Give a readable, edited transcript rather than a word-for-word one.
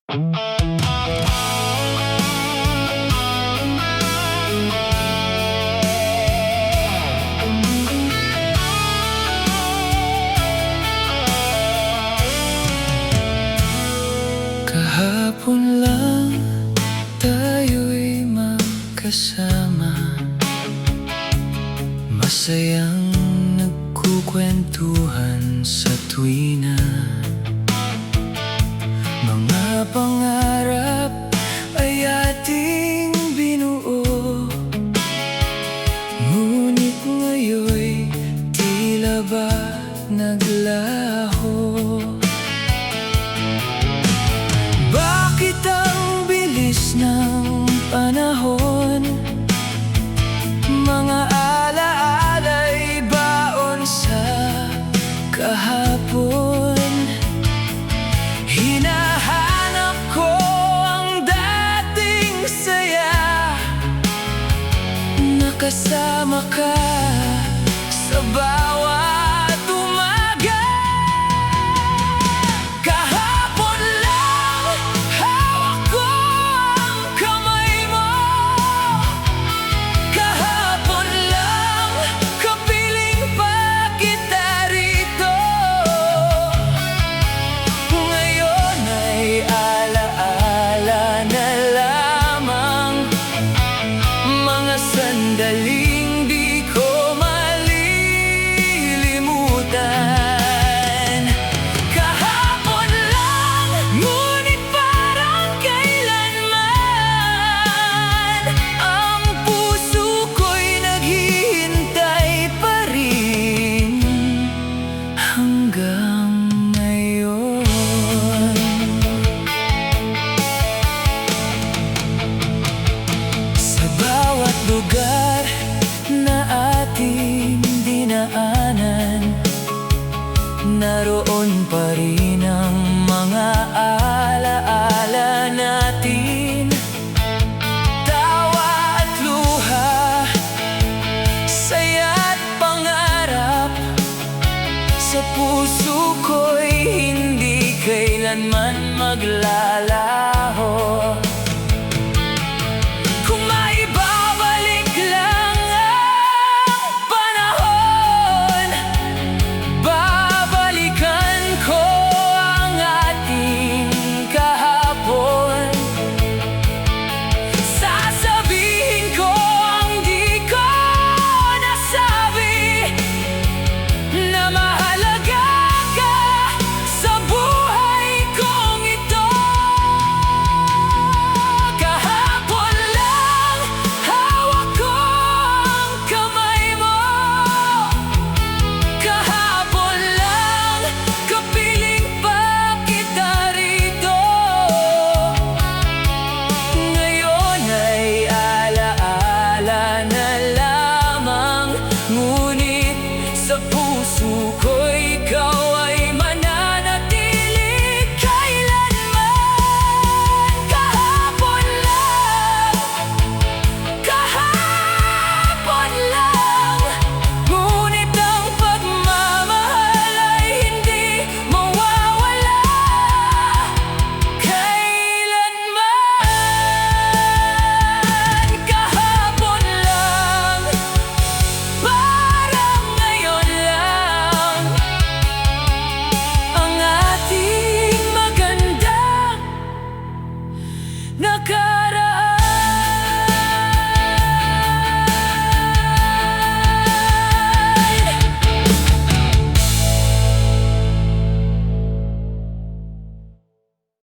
Kahapon lang tayo'y magkasama, masayang nagkukwentuhan sa tuwina. Mga pangarap ay ating binuo, ngunit ngayon'y tila ba naglaho? Bakit ang bilis ng panahon? Mga alaala'y baon sa kahapon. Hinahanap ko ang dating saya, nakasama ka sa bawat umaga. Kahapon lang hawak ko ang kamay mo, kahapon lang kapiling pa kita rito. Ngayon ay alaala na lamang, mga sandaling di ko malilimutan. Kahapon lang, ngunit parang kailanman, ang puso ko'y naghihintay pa rin hanggang ngayon. Sa bawat lugar na ating dinaanan, naroon pa rin ang mga alaala natin. Tawa at luha, saya't pangarap, sa puso ko'y hindi kailanman maglalahon.